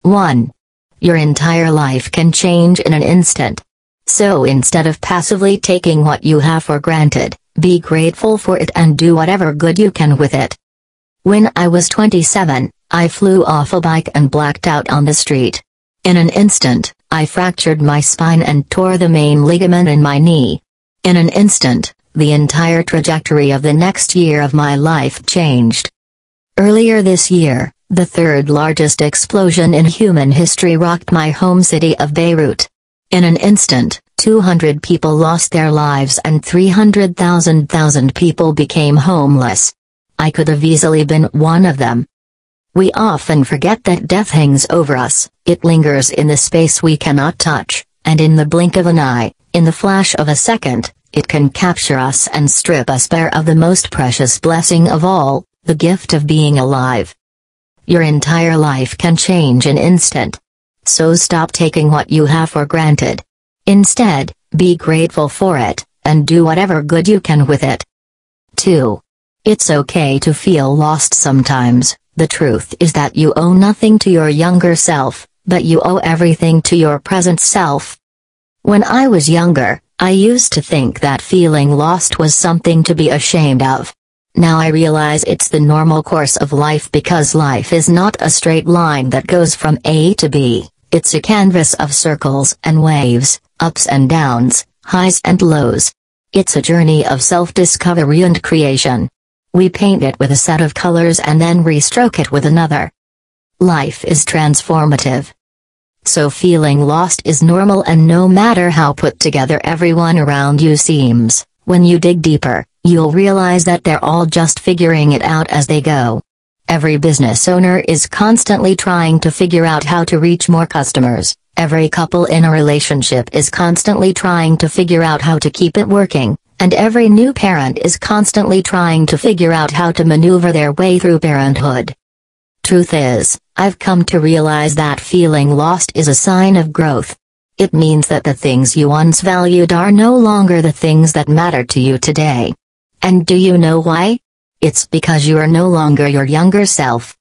1. Your entire life can change in an instant. So instead of passively taking what you have for granted, be grateful for it and do whatever good you can with it. When I was 27, I flew off a bike and blacked out on the street. In an instant, I fractured my spine and tore the main ligament in my knee. In an instant, the entire trajectory of the next year of my life changed. Earlier this year, the third largest explosion in human history rocked my home city of Beirut. In an instant, 200 people lost their lives and 300,000 people became homeless. I could have easily been one of them. We often forget that death hangs over us, it lingers in the space we cannot touch, and in the blink of an eye, in the flash of a second, it can capture us and strip us bare of the most precious blessing of all, the gift of being alive. Your entire life can change in an instant. So stop taking what you have for granted. Instead, be grateful for it, and do whatever good you can with it. 2. It's okay to feel lost sometimes. The truth is that you owe nothing to your younger self, but you owe everything to your present self. When I was younger, I used to think that feeling lost was something to be ashamed of. Now I realize it's the normal course of life because life is not a straight line that goes from A to B. It's a canvas of circles and waves, ups and downs, highs and lows. It's a journey of self-discovery and creation. We paint it with a set of colors and then restroke it with another. Life is transformative. So feeling lost is normal, and no matter how put together everyone around you seems, when you dig deeper, you'll realize that they're all just figuring it out as they go. Every business owner is constantly trying to figure out how to reach more customers. Every couple in a relationship is constantly trying to figure out how to keep it working, and every new parent is constantly trying to figure out how to maneuver their way through parenthood. Truth is, I've come to realize that feeling lost is a sign of growth. It means that the things you once valued are no longer the things that matter to you today. And do you know why? It's because you are no longer your younger self.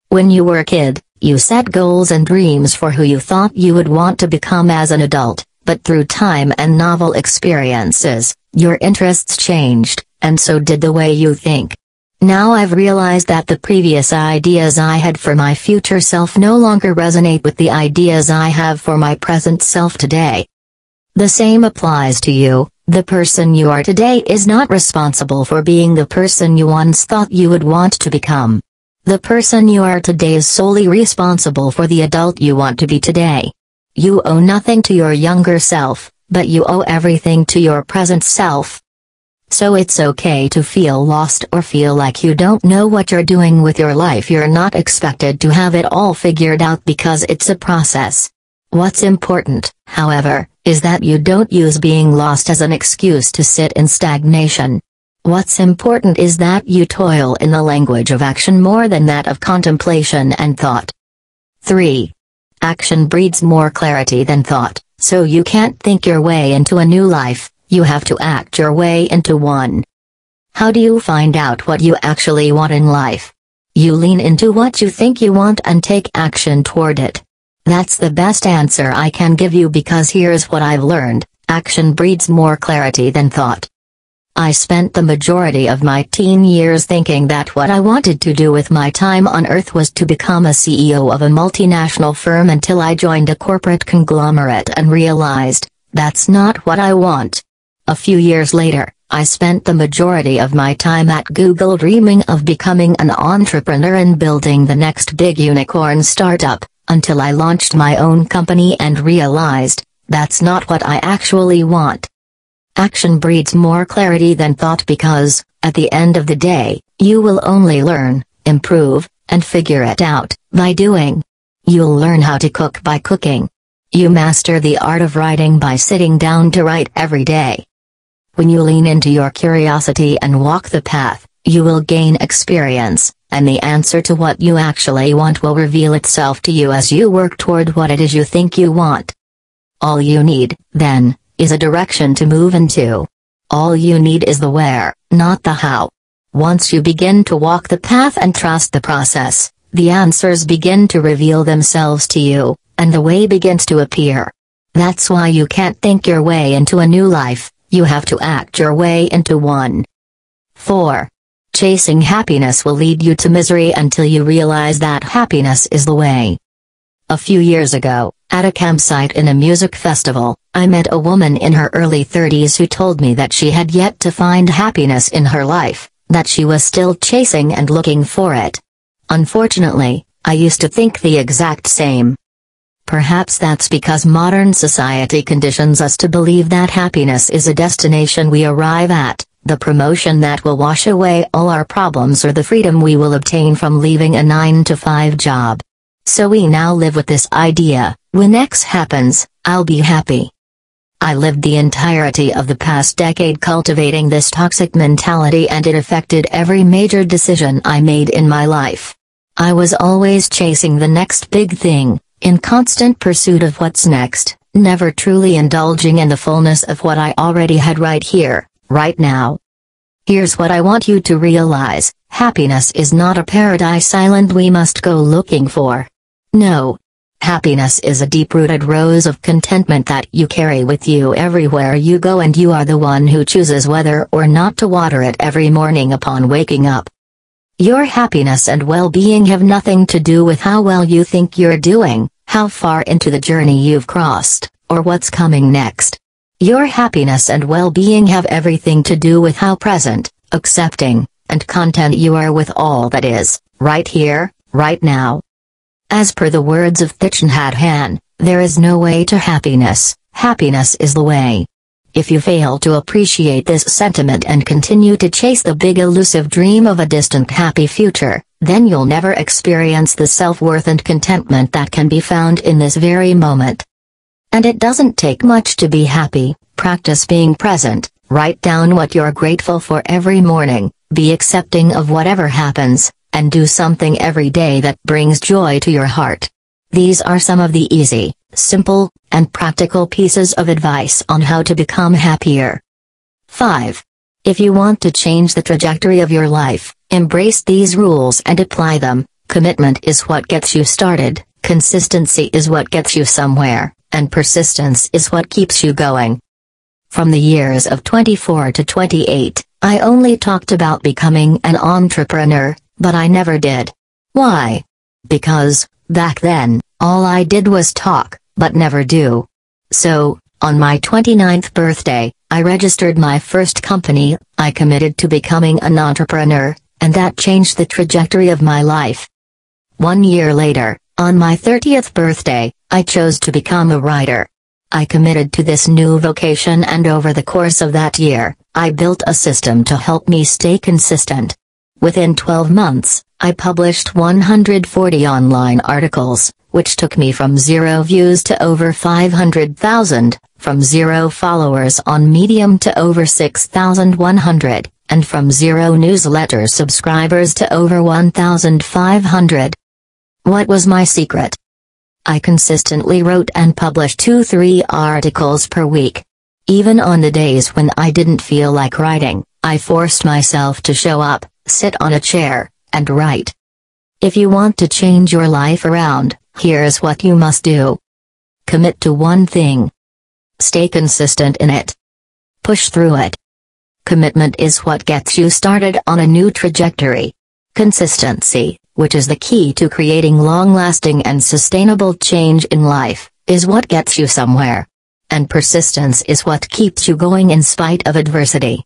When you were a kid, you set goals and dreams for who you thought you would want to become as an adult, but through time and novel experiences, your interests changed, and so did the way you think. Now I've realized that the previous ideas I had for my future self no longer resonate with the ideas I have for my present self today. The same applies to you. The person you are today is not responsible for being the person you once thought you would want to become. The person you are today is solely responsible for the adult you want to be today. You owe nothing to your younger self, but you owe everything to your present self. So it's okay to feel lost or feel like you don't know what you're doing with your life. You're not expected to have it all figured out because it's a process. What's important, however, is that you don't use being lost as an excuse to sit in stagnation. What's important is that you toil in the language of action more than that of contemplation and thought. 3. Action breeds more clarity than thought, so you can't think your way into a new life, you have to act your way into one. How do you find out what you actually want in life? You lean into what you think you want and take action toward it. That's the best answer I can give you, because here's what I've learned: action breeds more clarity than thought. I spent the majority of my teen years thinking that what I wanted to do with my time on Earth was to become a CEO of a multinational firm until I joined a corporate conglomerate and realized, that's not what I want. A few years later, I spent the majority of my time at Google dreaming of becoming an entrepreneur and building the next big unicorn startup, until I launched my own company and realized, that's not what I actually want. Action breeds more clarity than thought because, at the end of the day, you will only learn, improve, and figure it out by doing. You'll learn how to cook by cooking. You master the art of writing by sitting down to write every day. When you lean into your curiosity and walk the path, you will gain experience, and the answer to what you actually want will reveal itself to you as you work toward what it is you think you want. All you need, then, is a direction to move into. All you need is the where, not the how. Once you begin to walk the path and trust the process, the answers begin to reveal themselves to you, and the way begins to appear. That's why you can't think your way into a new life, you have to act your way into one. 4. Chasing happiness will lead you to misery until you realize that happiness is the way. A few years ago, at a campsite in a music festival, I met a woman in her early 30s who told me that she had yet to find happiness in her life, that she was still chasing and looking for it. Unfortunately, I used to think the exact same. Perhaps that's because modern society conditions us to believe that happiness is a destination we arrive at, the promotion that will wash away all our problems, or the freedom we will obtain from leaving a 9-to-5 job. So we now live with this idea: when X happens, I'll be happy. I lived the entirety of the past decade cultivating this toxic mentality, and it affected every major decision I made in my life. I was always chasing the next big thing, in constant pursuit of what's next, never truly indulging in the fullness of what I already had right here, right now. Here's what I want you to realize: happiness is not a paradise island we must go looking for. No. Happiness is a deep-rooted rose of contentment that you carry with you everywhere you go, and you are the one who chooses whether or not to water it every morning upon waking up. Your happiness and well-being have nothing to do with how well you think you're doing, how far into the journey you've crossed, or what's coming next. Your happiness and well-being have everything to do with how present, accepting, and content you are with all that is, right here, right now. As per the words of Thich Nhat Hanh, there is no way to happiness, happiness is the way. If you fail to appreciate this sentiment and continue to chase the big elusive dream of a distant happy future, then you'll never experience the self-worth and contentment that can be found in this very moment. And it doesn't take much to be happy. Practice being present, write down what you're grateful for every morning, be accepting of whatever happens, and do something every day that brings joy to your heart. These are some of the easy, simple, and practical pieces of advice on how to become happier. 5. If you want to change the trajectory of your life, embrace these rules and apply them. Commitment is what gets you started, consistency is what gets you somewhere, and persistence is what keeps you going. From the years of 24 to 28, I only talked about becoming an entrepreneur, but I never did. Why? Because, back then, all I did was talk, but never do. So, on my 29th birthday, I registered my first company. I committed to becoming an entrepreneur, and that changed the trajectory of my life. 1 year later, on my 30th birthday, I chose to become a writer. I committed to this new vocation, and over the course of that year, I built a system to help me stay consistent. Within 12 months, I published 140 online articles, which took me from 0 views to over 500,000, from 0 followers on Medium to over 6,100, and from 0 newsletter subscribers to over 1,500. What was my secret? I consistently wrote and published 2-3 articles per week. Even on the days when I didn't feel like writing, I forced myself to show up, sit on a chair, and write. If you want to change your life around, here's what you must do. Commit to one thing. Stay consistent in it. Push through it. Commitment is what gets you started on a new trajectory. Consistency, which is the key to creating long-lasting and sustainable change in life, is what gets you somewhere. And persistence is what keeps you going in spite of adversity.